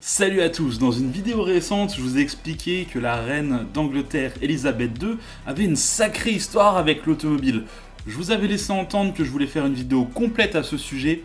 Salut à tous, dans une vidéo récente, je vous ai expliqué que la reine d'Angleterre Elisabeth II avait une sacrée histoire avec l'automobile. Je vous avais laissé entendre que je voulais faire une vidéo complète à ce sujet,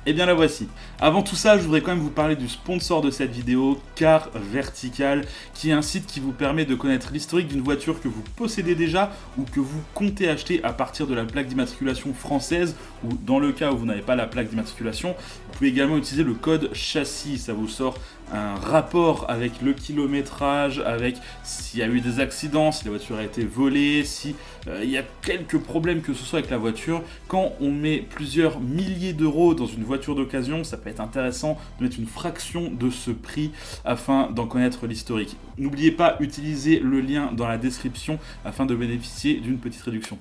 et bien la voici. Avant tout ça, je voudrais quand même vous parler du sponsor de cette vidéo, Car Vertical, qui est un site qui vous permet de connaître l'historique d'une voiture que vous possédez déjà ou que vous comptez acheter à partir de la plaque d'immatriculation française, ou dans le cas où vous n'avez pas la plaque d'immatriculation, vous pouvez également utiliser le code châssis, ça vous sort un rapport avec le kilométrage, avec s'il y a eu des accidents, si la voiture a été volée, si il y a quelques problèmes que ce soit avec la voiture. Quand on met plusieurs milliers d'euros dans une voiture d'occasion, ça peut être intéressant de mettre une fraction de ce prix afin d'en connaître l'historique. N'oubliez pas, utilisez le lien dans la description afin de bénéficier d'une petite réduction.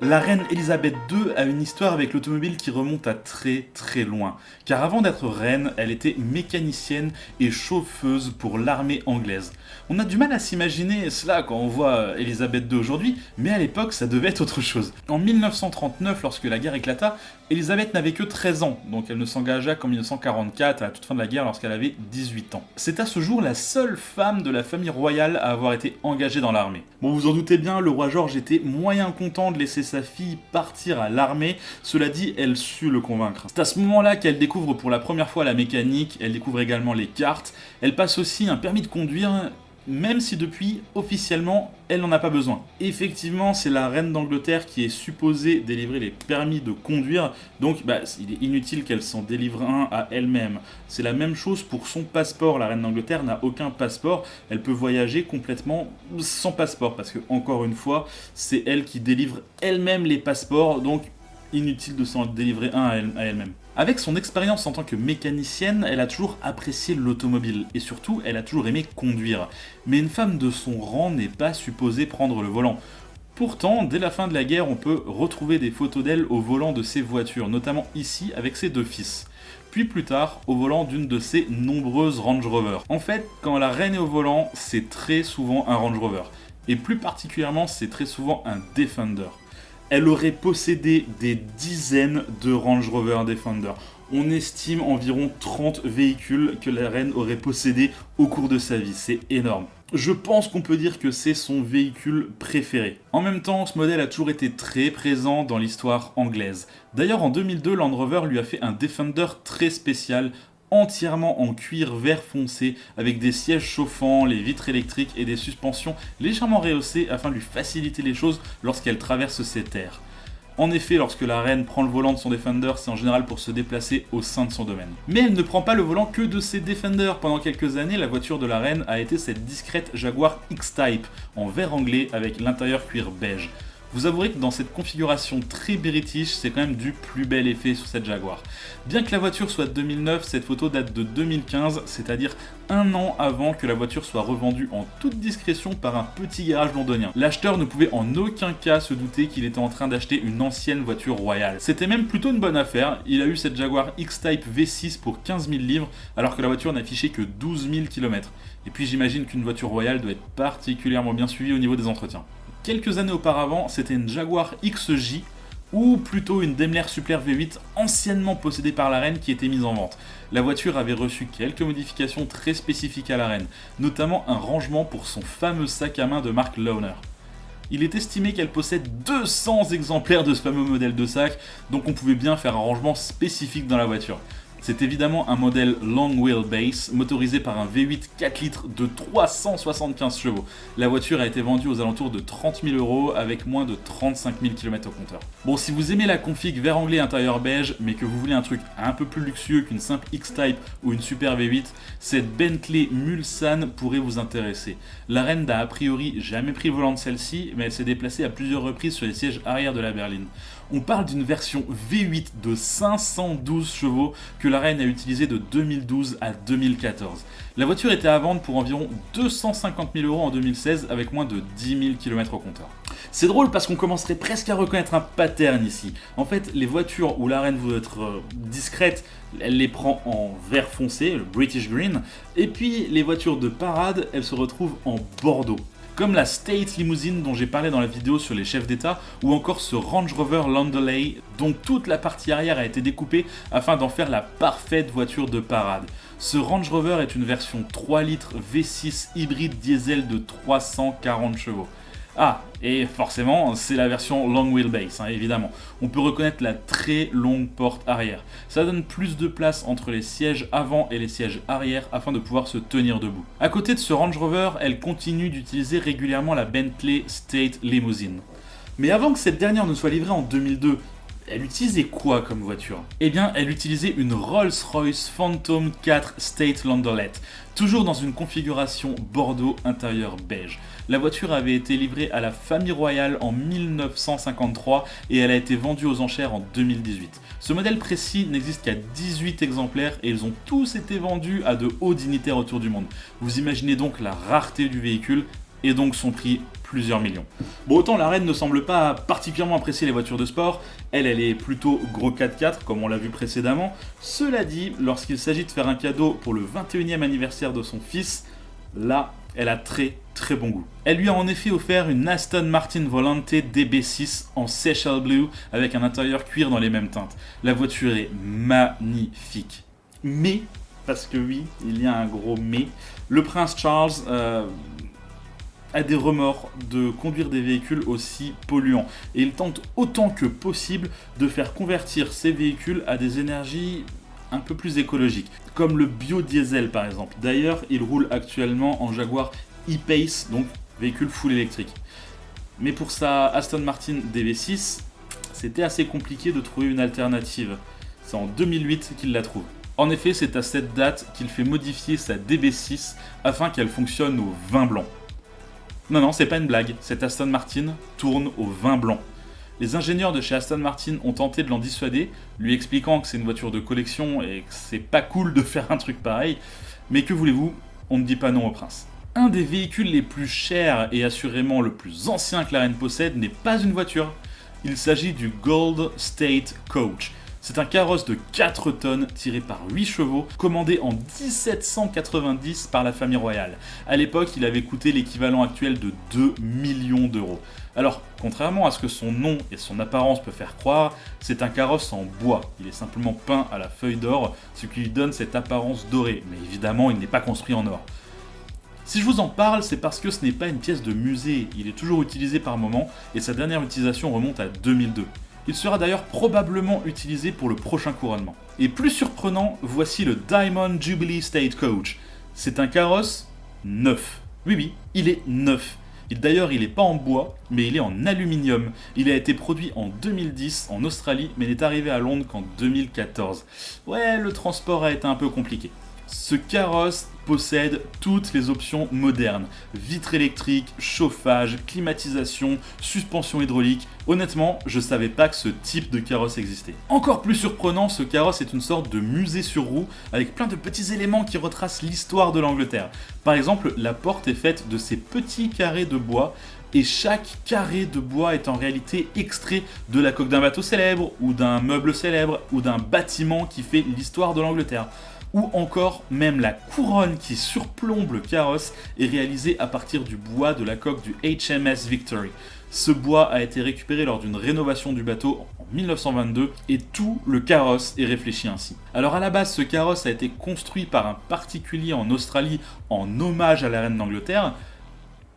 La reine Elisabeth II a une histoire avec l'automobile qui remonte à très loin. Car avant d'être reine, elle était mécanicienne et chauffeuse pour l'armée anglaise. On a du mal à s'imaginer cela quand on voit Elisabeth II aujourd'hui, mais à l'époque ça devait être autre chose. En 1939, lorsque la guerre éclata, Elisabeth n'avait que 13 ans, donc elle ne s'engagea qu'en 1944, à la toute fin de la guerre, lorsqu'elle avait 18 ans. C'est à ce jour la seule femme de la famille royale à avoir été engagée dans l'armée. Bon, vous en doutez bien, le roi George était moyen content de laisser sa fille partir à l'armée, cela dit, elle sut le convaincre. C'est à ce moment-là qu'elle découvre pour la première fois la mécanique, elle découvre également les cartes, elle passe aussi un permis de conduire, même si depuis, officiellement, elle n'en a pas besoin. Effectivement, c'est la reine d'Angleterre qui est supposée délivrer les permis de conduire, donc il est inutile qu'elle s'en délivre un à elle-même. C'est la même chose pour son passeport, la reine d'Angleterre n'a aucun passeport, elle peut voyager complètement sans passeport, parce que, encore une fois, c'est elle qui délivre elle-même les passeports, donc inutile de s'en délivrer un à elle-même. Avec son expérience en tant que mécanicienne, elle a toujours apprécié l'automobile et surtout, elle a toujours aimé conduire. Mais une femme de son rang n'est pas supposée prendre le volant. Pourtant, dès la fin de la guerre, on peut retrouver des photos d'elle au volant de ses voitures, notamment ici avec ses deux fils. Puis plus tard, au volant d'une de ses nombreuses Range Rover. En fait, quand la reine est au volant, c'est très souvent un Range Rover. Et plus particulièrement, c'est très souvent un Defender. Elle aurait possédé des dizaines de Range Rover Defender. On estime environ 30 véhicules que la reine aurait possédés au cours de sa vie. C'est énorme. Je pense qu'on peut dire que c'est son véhicule préféré. En même temps, ce modèle a toujours été très présent dans l'histoire anglaise. D'ailleurs, en 2002, Land Rover lui a fait un Defender très spécial, entièrement en cuir vert foncé, avec des sièges chauffants, les vitres électriques et des suspensions légèrement rehaussées afin de lui faciliter les choses lorsqu'elle traverse ses terres. En effet, lorsque la reine prend le volant de son Defender, c'est en général pour se déplacer au sein de son domaine. Mais elle ne prend pas le volant que de ses Defender. Pendant quelques années, la voiture de la reine a été cette discrète Jaguar X-Type, en vert anglais avec l'intérieur cuir beige. Vous avouerez que dans cette configuration très british, c'est quand même du plus bel effet sur cette Jaguar. Bien que la voiture soit de 2009, cette photo date de 2015, c'est-à-dire un an avant que la voiture soit revendue en toute discrétion par un petit garage londonien. L'acheteur ne pouvait en aucun cas se douter qu'il était en train d'acheter une ancienne voiture royale. C'était même plutôt une bonne affaire, il a eu cette Jaguar X-Type V6 pour 15 000 livres, alors que la voiture n'affichait que 12 000 km. Et puis j'imagine qu'une voiture royale doit être particulièrement bien suivie au niveau des entretiens. Quelques années auparavant, c'était une Jaguar XJ, ou plutôt une Daimler Suppler V8 anciennement possédée par la reine qui était mise en vente. La voiture avait reçu quelques modifications très spécifiques à la reine, notamment un rangement pour son fameux sac à main de marque Launer. Il est estimé qu'elle possède 200 exemplaires de ce fameux modèle de sac, donc on pouvait bien faire un rangement spécifique dans la voiture. C'est évidemment un modèle long wheelbase motorisé par un V8 4 litres de 375 chevaux. La voiture a été vendue aux alentours de 30 000 € avec moins de 35 000 km au compteur. Bon, si vous aimez la config vert anglais intérieur beige, mais que vous voulez un truc un peu plus luxueux qu'une simple X-Type ou une Super V8, cette Bentley Mulsanne pourrait vous intéresser. La reine n'a a priori jamais pris le volant de celle-ci, mais elle s'est déplacée à plusieurs reprises sur les sièges arrière de la berline. On parle d'une version V8 de 512 chevaux que la reine a utilisée de 2012 à 2014. La voiture était à vendre pour environ 250 000 € en 2016 avec moins de 10 000 km au compteur. C'est drôle parce qu'on commencerait presque à reconnaître un pattern ici. En fait, les voitures où la reine veut être discrète, elle les prend en vert foncé, le British Green, et puis les voitures de parade, elles se retrouvent en bordeaux. comme la State Limousine dont j'ai parlé dans la vidéo sur les chefs d'État, ou encore ce Range Rover Landaulet dont toute la partie arrière a été découpée afin d'en faire la parfaite voiture de parade. Ce Range Rover est une version 3 litres V6 hybride diesel de 340 chevaux. Ah, et forcément, c'est la version long wheelbase, évidemment. On peut reconnaître la très longue porte arrière. Ça donne plus de place entre les sièges avant et les sièges arrière afin de pouvoir se tenir debout. À côté de ce Range Rover, elle continue d'utiliser régulièrement la Bentley State Limousine. Mais avant que cette dernière ne soit livrée en 2002, elle utilisait quoi comme voiture? Eh bien, elle utilisait une Rolls-Royce Phantom 4 State Landaulet, toujours dans une configuration bordeaux intérieur beige. La voiture avait été livrée à la famille royale en 1953 et elle a été vendue aux enchères en 2018. Ce modèle précis n'existe qu'à 18 exemplaires et ils ont tous été vendus à de hauts dignitaires autour du monde. Vous imaginez donc la rareté du véhicule et donc son prix, plusieurs millions. Bon, autant la reine ne semble pas particulièrement apprécier les voitures de sport, elle est plutôt gros 4x4 comme on l'a vu précédemment. Cela dit, lorsqu'il s'agit de faire un cadeau pour le 21e anniversaire de son fils, là, elle a très bon goût. Elle lui a en effet offert une Aston Martin Volante DB6 en Seychelles Blue avec un intérieur cuir dans les mêmes teintes. La voiture est magnifique. Mais, parce que oui, il y a un gros mais, le prince Charles a des remords de conduire des véhicules aussi polluants. Et il tente autant que possible de faire convertir ces véhicules à des énergies un peu plus écologiques, comme le biodiesel par exemple. D'ailleurs, il roule actuellement en Jaguar E-Pace, donc véhicule full électrique. Mais pour sa Aston Martin DB6, c'était assez compliqué de trouver une alternative. C'est en 2008 qu'il la trouve. En effet, c'est à cette date qu'il fait modifier sa DB6 afin qu'elle fonctionne au vin blanc. Non, c'est pas une blague, cette Aston Martin tourne au vin blanc. Les ingénieurs de chez Aston Martin ont tenté de l'en dissuader, lui expliquant que c'est une voiture de collection et que c'est pas cool de faire un truc pareil, mais que voulez-vous, on ne dit pas non au prince. Un des véhicules les plus chers et assurément le plus ancien que la reine possède n'est pas une voiture, il s'agit du Gold State Coach. C'est un carrosse de 4 tonnes tiré par 8 chevaux, commandé en 1790 par la famille royale. À l'époque, il avait coûté l'équivalent actuel de 2 millions d'euros. Alors, contrairement à ce que son nom et son apparence peuvent faire croire, c'est un carrosse en bois. Il est simplement peint à la feuille d'or, ce qui lui donne cette apparence dorée. Mais évidemment, il n'est pas construit en or. Si je vous en parle, c'est parce que ce n'est pas une pièce de musée. Il est toujours utilisé par moment et sa dernière utilisation remonte à 2002. Il sera d'ailleurs probablement utilisé pour le prochain couronnement. Et plus surprenant, voici le Diamond Jubilee State Coach. C'est un carrosse neuf. Oui, il est neuf. D'ailleurs, il n'est pas en bois, mais il est en aluminium. Il a été produit en 2010 en Australie, mais n'est arrivé à Londres qu'en 2014. Ouais, le transport a été un peu compliqué. Ce carrosse possède toutes les options modernes. Vitres électriques, chauffage, climatisation, suspension hydraulique. Honnêtement, je savais pas que ce type de carrosse existait. Encore plus surprenant, ce carrosse est une sorte de musée sur roue avec plein de petits éléments qui retracent l'histoire de l'Angleterre. Par exemple, la porte est faite de ces petits carrés de bois et chaque carré de bois est en réalité extrait de la coque d'un bateau célèbre ou d'un meuble célèbre ou d'un bâtiment qui fait l'histoire de l'Angleterre. Ou encore, même la couronne qui surplombe le carrosse est réalisée à partir du bois de la coque du HMS Victory. Ce bois a été récupéré lors d'une rénovation du bateau en 1922 et tout le carrosse est réfléchi ainsi. Alors à la base, ce carrosse a été construit par un particulier en Australie en hommage à la reine d'Angleterre,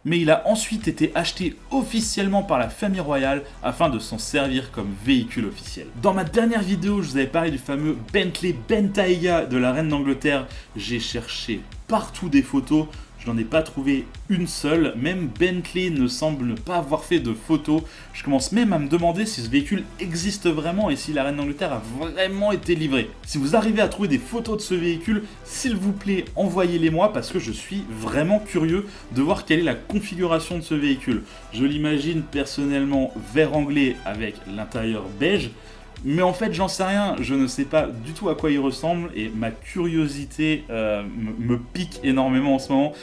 mais il a ensuite été acheté officiellement par la famille royale afin de s'en servir comme véhicule officiel. Dans ma dernière vidéo, je vous avais parlé du fameux Bentley Bentayga de la reine d'Angleterre. J'ai cherché partout des photos, je n'en ai pas trouvé une seule, même Bentley ne semble pas avoir fait de photos. Je commence même à me demander si ce véhicule existe vraiment et si la reine d'Angleterre a vraiment été livrée. Si vous arrivez à trouver des photos de ce véhicule, s'il vous plaît, envoyez-les moi parce que je suis vraiment curieux de voir quelle est la configuration de ce véhicule. Je l'imagine personnellement vert anglais avec l'intérieur beige. Mais en fait, j'en sais rien, je ne sais pas du tout à quoi il ressemble et ma curiosité me pique énormément en ce moment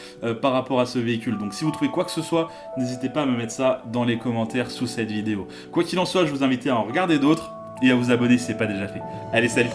par rapport à ce véhicule. Donc si vous trouvez quoi que ce soit, n'hésitez pas à me mettre ça dans les commentaires sous cette vidéo. Quoi qu'il en soit, je vous invite à en regarder d'autres et à vous abonner si ce n'est pas déjà fait. Allez, salut!